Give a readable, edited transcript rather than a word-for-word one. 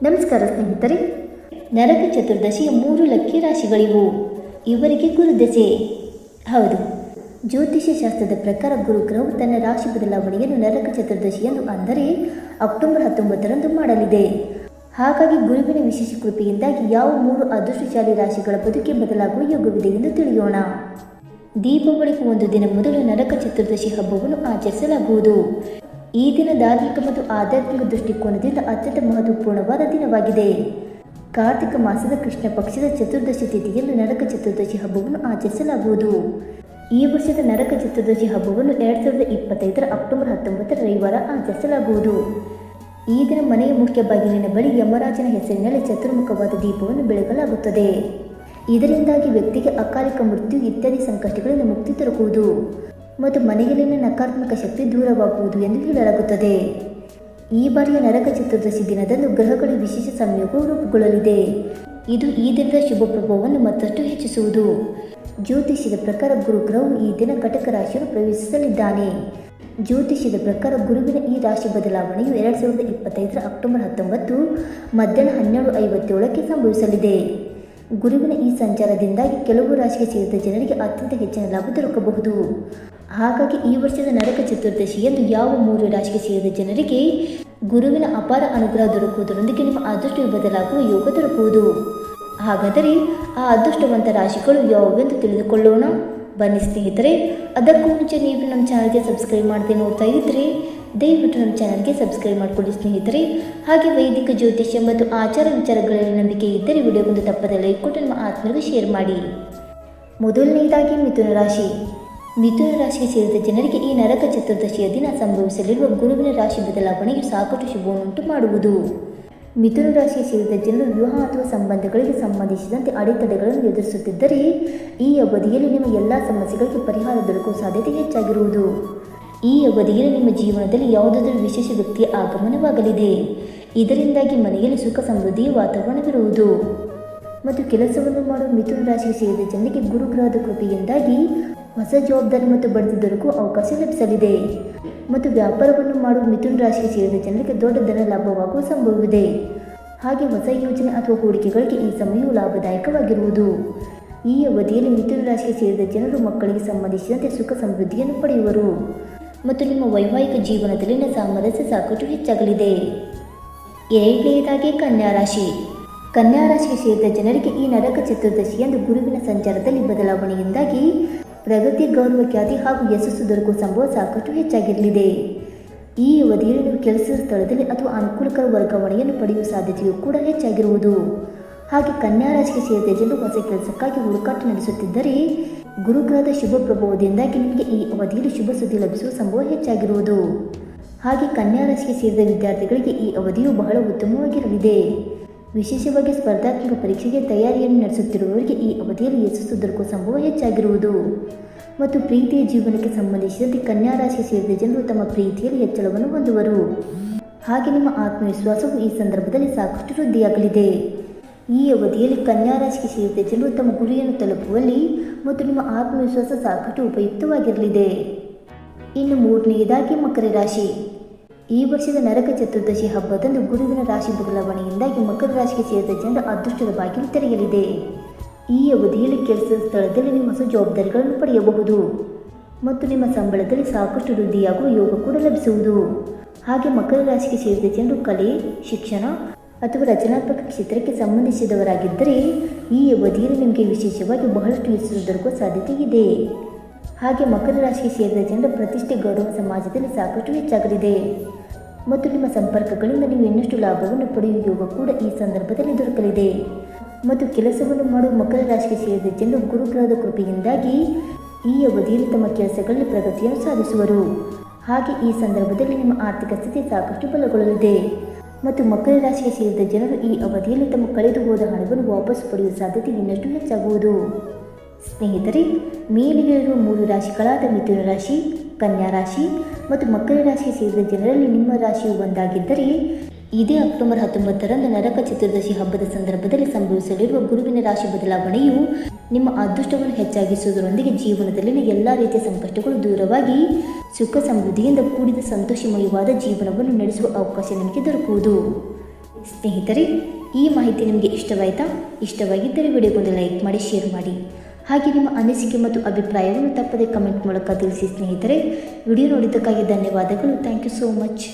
ನಮಸ್ಕಾರ ಸ್ನೇಹಿತರೆ. ನರಕ ಚತುರ್ದಶಿಯ 3 ಲಕ್ಕಿ ರಾಶಿಗಳಿವು. ಇವರಿಗೆ ಗುರುದಶೆ. ಹೌದು, ಜ್ಯೋತಿಷ್ಯ ಶಾಸ್ತ್ರದ ಪ್ರಕಾರ ಗುರುಗ್ರಹವು ತನ್ನ ರಾಶಿ ಬದಲಾವಣೆಯನ್ನು ನರಕ ಚತುರ್ದಶಿಯಂದು ಅಂದರೆ ಅಕ್ಟೋಬರ್ 19ರಂದು ಮಾಡಲಿದೆ. ಹಾಗಾಗಿ ಗುರುವಿನ ವಿಶೇಷ ಕೃಪೆಯಿಂದಾಗಿ ಯಾವ 3 ಅದೃಷ್ಟಶಾಲಿ ರಾಶಿಗಳ ಬದುಕೆ ಬದಲಾಗುವ ಯೋಗವಿದೆ ಎಂದು ತಿಳಿಯೋಣ. ದೀಪಾವಳಿಗೂ ಒಂದು ದಿನ ಮೊದಲು ನರಕ ಚತುರ್ದಶಿ ಹಬ್ಬವನ್ನು ಆಚರಿಸಲಾಗುವುದು. ಈ ದಿನ ಧಾರ್ಮಿಕ ಮತ್ತು ಆಧ್ಯಾತ್ಮಿಕ ದೃಷ್ಟಿಕೋನದಿಂದ ಅತ್ಯಂತ ಮಹತ್ವಪೂರ್ಣವಾದ ದಿನವಾಗಿದೆ. ಕಾರ್ತಿಕ ಮಾಸದ ಕೃಷ್ಣ ಪಕ್ಷದ ಚತುರ್ದಶಿ ತಿಥಿಯಂದು ನರಕ ಚತುರ್ದಶಿ ಹಬ್ಬವನ್ನು ಆಚರಿಸಲಾಗುವುದು. ಈ ವರ್ಷದ ನರಕ ಚತುರ್ದಶಿ ಹಬ್ಬವನ್ನು 2025ರ ಅಕ್ಟೋಬರ್ 19ರ ರವಿವಾರ ಆಚರಿಸಲಾಗುವುದು. ಈ ದಿನ ಮನೆಯ ಮುಖ್ಯ ಬಾಗಿಲಿನ ಬಳಿ ಯಮರಾಜನ ಹೆಸರಿನಲ್ಲಿ ಚತುರ್ಮುಖವಾದ ದೀಪವನ್ನು ಬೆಳಗಲಾಗುತ್ತದೆ. ಇದರಿಂದಾಗಿ ವ್ಯಕ್ತಿಗೆ ಅಕಾಲಿಕ ಮೃತ್ಯು ಇತ್ಯಾದಿ ಸಂಕಷ್ಟಗಳಿಂದ ಮುಕ್ತಿ ದೊರಕುವುದು ಮತ್ತು ಮನೆಯಲ್ಲಿನ ನಕಾರಾತ್ಮಕ ಶಕ್ತಿ ದೂರವಾಗುವುದು ಎಂದು ಹೇಳಲಾಗುತ್ತದೆ. ಈ ಬಾರಿಯ ನರಕ ಚತುರ್ದಶಿ ದಿನದಂದು ಗ್ರಹಗಳ ವಿಶೇಷ ಸಂಯೋಗವು ರೂಪುಗೊಳ್ಳಲಿದೆ. ಇದು ಈ ದಿನದ ಶುಭ ಪ್ರಭಾವವನ್ನು ಮತ್ತಷ್ಟು ಹೆಚ್ಚಿಸುವುದು. ಜ್ಯೋತಿಷ್ಯದ ಪ್ರಕಾರ ಗುರುಗ್ರಹವು ಈ ದಿನ ಕಟಕ ರಾಶಿಯನ್ನು ಪ್ರವೇಶಿಸಲಿದ್ದಾನೆ. ಜ್ಯೋತಿಷ್ಯದ ಪ್ರಕಾರ ಗುರುವಿನ ಈ ರಾಶಿ ಬದಲಾವಣೆಯು 2025ರ ಅಕ್ಟೋಬರ್ 19 ಮಧ್ಯಾಹ್ನ 12:57ಕ್ಕೆ ಸಂಭವಿಸಲಿದೆ. ಗುರುವಿನ ಈ ಸಂಚಾರದಿಂದಾಗಿ ಕೆಲವು ರಾಶಿಗೆ ಸೇರಿದ ಜನರಿಗೆ ಅತ್ಯಂತ ಹೆಚ್ಚಿನ ಲಾಭ ದೊರಕಬಹುದು. ಹಾಗಾಗಿ ಈ ವರ್ಷದ ನರಕ ಚತುರ್ದಶಿಯಂದು ಯಾವ 3 ರಾಶಿಗೆ ಸೇರಿದ ಜನರಿಗೆ ಗುರುವಿನ ಅಪಾರ ಅನುಗ್ರಹ ದೊರಕುವುದರೊಂದಿಗೆ ನಿಮ್ಮ ಅದೃಷ್ಟವು ಬದಲಾಗುವ ಯೋಗ ದೊರಕುವುದು. ಹಾಗಾದರೆ ಆ ಅದೃಷ್ಟವಂತ ರಾಶಿಗಳು ಯಾವುವೆಂದು ತಿಳಿದುಕೊಳ್ಳೋಣ. ಬನ್ನಿ ಸ್ನೇಹಿತರೆ. ಅದಕ್ಕೂ ಮುಂಚೆ ನೀವು ನಮ್ಮ ಚಾನಲ್ಗೆ ಸಬ್ಸ್ಕ್ರೈಬ್ ಮಾಡದೆ ನೋಡ್ತಾ ಇದ್ದರೆ ದಯವಿಟ್ಟು ನಮ್ಮ ಚಾನಲ್ಗೆ ಸಬ್ಸ್ಕ್ರೈಬ್ ಮಾಡಿಕೊಳ್ಳಿ ಸ್ನೇಹಿತರೆ. ಹಾಗೆ ವೈದಿಕ ಜ್ಯೋತಿಷ್ಯ ಮತ್ತು ಆಚಾರ ವಿಚಾರಗಳಲ್ಲಿ ನಂಬಿಕೆ ಇದ್ದರೆ ವಿಡಿಯೋಗೊಂದು ತಪ್ಪದೆ ಲೈಕ್ ಕೊಟ್ಟು ನಮ್ಮ ಆತ್ಮೀಯರಿಗೆ ಶೇರ್ ಮಾಡಿ. ಮೊದಲನೆಯದಾಗಿ ಮಿಥುನ ರಾಶಿ. ಮಿಥುನ ರಾಶಿಗೆ ಸೇರಿದ ಜನರಿಗೆ ಈ ನರಕ ಚತುರ್ದಶಿಯ ದಿನ ಸಂಭವಿಸಲಿರುವ ಗುರುವಿನ ರಾಶಿ ಬದಲಾವಣೆಯು ಸಾಕಷ್ಟು ಶುಭವನ್ನುಂಟು ಮಾಡುವುದು. ಮಿಥುನ ರಾಶಿಗೆ ಸೇರಿದ ಜನರು ವಿವಾಹ ಅಥವಾ ಸಂಬಂಧಗಳಿಗೆ ಸಂಬಂಧಿಸಿದಂತೆ ಅಡೆತಡೆಗಳನ್ನು ಎದುರಿಸುತ್ತಿದ್ದರೆ ಈ ಅವಧಿಯಲ್ಲಿ ನಿಮ್ಮ ಎಲ್ಲ ಸಮಸ್ಯೆಗಳಿಗೆ ಪರಿಹಾರ ದೊರಕುವ ಸಾಧ್ಯತೆ ಹೆಚ್ಚಾಗಿರುವುದು. ಈ ಅವಧಿಯಲ್ಲಿ ನಿಮ್ಮ ಜೀವನದಲ್ಲಿ ಯಾವುದಾದರೂ ವಿಶೇಷ ವ್ಯಕ್ತಿಯ ಆಗಮನವಾಗಲಿದೆ. ಇದರಿಂದಾಗಿ ಮನೆಯಲ್ಲಿ ಸುಖ ಸಮೃದ್ಧಿಯ ವಾತಾವರಣವಿರುವುದು. ಮತ್ತು ಕೆಲಸವನ್ನು ಮಾಡುವ ಮಿಥುನ ರಾಶಿಗೆ ಸೇರಿದ ಜನರಿಗೆ ಗುರುಗ್ರಹದ ಕೃಪೆಯಿಂದಾಗಿ ಹೊಸ ಜವಾಬ್ದಾರಿ ಮತ್ತು ಬಡ್ತಿ ದೊರಕುವ ಅವಕಾಶ ಲಭಿಸಲಿದೆ. ಮತ್ತು ವ್ಯಾಪಾರವನ್ನು ಮಾಡುವ ಮಿಥುನ ರಾಶಿಗೆ ಸೇರಿದ ಜನರಿಗೆ ದೊಡ್ಡ ಧನ ಲಾಭವಾಗುವ ಸಂಭವವಿದೆ. ಹಾಗೆ ಹೊಸ ಯೋಜನೆ ಅಥವಾ ಹೂಡಿಕೆಗಳಿಗೆ ಈ ಸಮಯವು ಲಾಭದಾಯಕವಾಗಿರುವುದು. ಈ ಅವಧಿಯಲ್ಲಿ ಮಿಥುನ ರಾಶಿಗೆ ಸೇರಿದ ಜನರು ಮಕ್ಕಳಿಗೆ ಸಂಬಂಧಿಸಿದಂತೆ ಸುಖ ಸಮೃದ್ಧಿಯನ್ನು ಪಡೆಯುವರು ಮತ್ತು ನಿಮ್ಮ ವೈವಾಹಿಕ ಜೀವನದಲ್ಲಿನ ಸಾಮರಸ್ಯ ಸಾಕಷ್ಟು ಹೆಚ್ಚಾಗಲಿದೆ. ಎರಡನೆಯದಾಗಿ ಕನ್ಯಾ ರಾಶಿ. ಕನ್ಯಾ ರಾಶಿಗೆ ಸೇರಿದ ಜನರಿಗೆ ಈ ನರಕ ಚತುರ್ದಶಿಯಂದು ಗುರುವಿನ ಸಂಚಾರದಲ್ಲಿ ಬದಲಾವಣೆಯಿಂದಾಗಿ ಪ್ರಗತಿ, ಗೌರವ, ಖ್ಯಾತಿ ಹಾಗೂ ಯಶಸ್ಸು ದೊರಕುವ ಸಂಭವ ಸಾಕಷ್ಟು ಹೆಚ್ಚಾಗಿರಲಿದೆ. ಈ ಅವಧಿಯಲ್ಲಿ ನೀವು ಕೆಲಸದ ಸ್ಥಳದಲ್ಲಿ ಅಥವಾ ಅನುಕೂಲಕರ ವರ್ಗಾವಣೆಯನ್ನು ಪಡೆಯುವ ಸಾಧ್ಯತೆಯೂ ಕೂಡ ಹೆಚ್ಚಾಗಿರುವುದು. ಹಾಗೆ ಕನ್ಯಾ ರಾಶಿಗೆ ಸೇರಿದ ಜನರು ಹೊಸ ಕೆಲಸಕ್ಕಾಗಿ ಹುಡುಕಾಟ ನಡೆಸುತ್ತಿದ್ದರೆ ಗುರುಗ್ರಹದ ಶುಭ ಪ್ರಭಾವದಿಂದಾಗಿ ನಿಮಗೆ ಈ ಅವಧಿಯಲ್ಲಿ ಶುಭ ಸುದ್ದಿ ಲಭಿಸುವ ಸಂಭವ ಹೆಚ್ಚಾಗಿರುವುದು. ಹಾಗೆ ಕನ್ಯಾ ರಾಶಿಗೆ ಸೇರಿದ ವಿದ್ಯಾರ್ಥಿಗಳಿಗೆ ಈ ಅವಧಿಯು ಬಹಳ ಉತ್ತಮವಾಗಿರಲಿದೆ. ವಿಶೇಷವಾಗಿ ಸ್ಪರ್ಧಾತ್ಮಕ ಪರೀಕ್ಷೆಗೆ ತಯಾರಿಯನ್ನು ನಡೆಸುತ್ತಿರುವವರಿಗೆ ಈ ಅವಧಿಯಲ್ಲಿ ಯಶಸ್ಸು ದೊರಕುವ ಸಂಭವ ಹೆಚ್ಚಾಗಿರುವುದು. ಮತ್ತು ಪ್ರೀತಿಯ ಜೀವನಕ್ಕೆ ಸಂಬಂಧಿಸಿದಂತೆ ಕನ್ಯಾ ರಾಶಿಗೆ ಸೇರಿದ ಜನರು ತಮ್ಮ ಪ್ರೀತಿಯಲ್ಲಿ ಹೆಚ್ಚಳವನ್ನು ಹೊಂದುವರು. ಹಾಗೆ ನಿಮ್ಮ ಆತ್ಮವಿಶ್ವಾಸವು ಈ ಸಂದರ್ಭದಲ್ಲಿ ಸಾಕಷ್ಟು ವೃದ್ಧಿಯಾಗಲಿದೆ. ಈ ಅವಧಿಯಲ್ಲಿ ಕನ್ಯಾ ರಾಶಿಗೆ ಸೇರಿದ ಜನರು ತಮ್ಮ ಗುರಿಯನ್ನು ತಲುಪುವಲ್ಲಿ ಮತ್ತು ನಿಮ್ಮ ಆತ್ಮವಿಶ್ವಾಸ ಸಾಕಷ್ಟು ಉಪಯುಕ್ತವಾಗಿರಲಿದೆ. ಇನ್ನು ಮೂರನೆಯದಾಗಿ ಮಕರ ರಾಶಿ. ಈ ವರ್ಷದ ನರಕ ಚತುರ್ದಶಿ ಹಬ್ಬದಂದು ಗುರುವಿನ ರಾಶಿ ಬದಲಾವಣೆಯಿಂದಾಗಿ ಮಕರ ರಾಶಿಗೆ ಸೇರಿದ ಜನರ ಅದೃಷ್ಟದ ಬಾಗಿಲು ತೆರೆಯಲಿದೆ. ಈ ಅವಧಿಯಲ್ಲಿ ಕೆಲಸದ ಸ್ಥಳದಲ್ಲಿ ನೀವು ಹೊಸ ಜವಾಬ್ದಾರಿಗಳನ್ನು ಪಡೆಯಬಹುದು ಮತ್ತು ನಿಮ್ಮ ಸಂಬಳದಲ್ಲಿ ಸಾಕಷ್ಟು ವೃದ್ಧಿಯಾಗುವ ಯೋಗ ಕೂಡ ಲಭಿಸುವುದು. ಹಾಗೆ ಮಕರ ರಾಶಿಗೆ ಸೇರಿದ ಜನರು ಕಲೆ, ಶಿಕ್ಷಣ ಅಥವಾ ರಚನಾತ್ಮಕ ಕ್ಷೇತ್ರಕ್ಕೆ ಸಂಬಂಧಿಸಿದವರಾಗಿದ್ದರೆ ಈ ಅವಧಿಯಲ್ಲಿ ನಿಮಗೆ ವಿಶೇಷವಾಗಿ ಬಹಳಷ್ಟು ಯಶಸ್ಸು ದೊರಕುವ ಸಾಧ್ಯತೆ ಇದೆ. ಹಾಗೆ ಮಕರ ರಾಶಿಗೆ ಸೇರಿದ ಜನರ ಪ್ರತಿಷ್ಠೆ, ಗೌರವ ಸಮಾಜದಲ್ಲಿ ಸಾಕಷ್ಟು ಹೆಚ್ಚಾಗಲಿದೆ ಮತ್ತು ನಿಮ್ಮ ಸಂಪರ್ಕಗಳಿಂದ ನೀವು ಇನ್ನಷ್ಟು ಲಾಭವನ್ನು ಪಡೆಯುವ ಯೋಗ ಕೂಡ ಈ ಸಂದರ್ಭದಲ್ಲಿ ದೊರಕಲಿದೆ. ಮತ್ತು ಕೆಲಸವನ್ನು ಮಾಡುವ ಮಕರ ರಾಶಿಗೆ ಸೇರಿದ ಜನರು ಗುರುಗ್ರಹದ ಕೃಪೆಯಿಂದಾಗಿ ಈ ಅವಧಿಯಲ್ಲಿ ತಮ್ಮ ಕೆಲಸಗಳಲ್ಲಿ ಪ್ರಗತಿಯನ್ನು ಸಾಧಿಸುವರು. ಹಾಗೆ ಈ ಸಂದರ್ಭದಲ್ಲಿ ನಿಮ್ಮ ಆರ್ಥಿಕ ಸ್ಥಿತಿ ಸಾಕಷ್ಟು ಬಲಗೊಳ್ಳಲಿದೆ ಮತ್ತು ಮಕರ ರಾಶಿಗೆ ಸೇರಿದ ಜನರು ಈ ಅವಧಿಯಲ್ಲಿ ತಮ್ಮ ಕಳೆದು ಹೋದ ಹಣವನ್ನು ವಾಪಸ್ ಪಡೆಯುವ ಸಾಧ್ಯತೆ ಇನ್ನಷ್ಟು ಹೆಚ್ಚಾಗುವುದು. ಸ್ನೇಹಿತರೆ, ಮೇಲೆ ಹೇಳಿರುವ 3 ರಾಶಿಗಳಾದ ಮಿಥುನ ರಾಶಿ, ಕನ್ಯಾ ರಾಶಿ ಮತ್ತು ಮಕರ ರಾಶಿಗೆ ಸೇರಿದ ಜನರಲ್ಲಿ ನಿಮ್ಮ ರಾಶಿಯು ಒಂದಾಗಿದ್ದರೆ ಇದೇ ಅಕ್ಟೋಬರ್ 19ರಂದು ನರಕ ಚತುರ್ದಶಿ ಹಬ್ಬದ ಸಂದರ್ಭದಲ್ಲಿ ಸಂಭವಿಸಲಿರುವ ಗುರುವಿನ ರಾಶಿ ಬದಲಾವಣೆಯು ನಿಮ್ಮ ಅದೃಷ್ಟವನ್ನು ಹೆಚ್ಚಾಗಿಸುವುದರೊಂದಿಗೆ ಜೀವನದಲ್ಲಿನ ಎಲ್ಲ ರೀತಿಯ ಸಂಕಷ್ಟಗಳು ದೂರವಾಗಿ ಸುಖ ಸಮೃದ್ಧಿಯಿಂದ ಕೂಡಿದ ಸಂತೋಷಮಯವಾದ ಜೀವನವನ್ನು ನಡೆಸುವ ಅವಕಾಶ ನಿಮಗೆ ದೊರಕುವುದು. ಸ್ನೇಹಿತರೆ, ಈ ಮಾಹಿತಿ ನಿಮಗೆ ಇಷ್ಟವಾಯಿತಾ? ಇಷ್ಟವಾಗಿದ್ದರೆ ವಿಡಿಯೋಗೊಂದು ಲೈಕ್ ಮಾಡಿ, ಶೇರ್ ಮಾಡಿ. ಹಾಗೆ ನಿಮ್ಮ ಅನಿಸಿಕೆ ಮತ್ತು ಅಭಿಪ್ರಾಯವನ್ನು ತಪ್ಪದೆ ಕಮೆಂಟ್ ಮೂಲಕ ತಿಳಿಸಿ ಸ್ನೇಹಿತರೆ. ವಿಡಿಯೋ ನೋಡಿದ್ದಕ್ಕಾಗಿ ಧನ್ಯವಾದಗಳು. Thank you so much.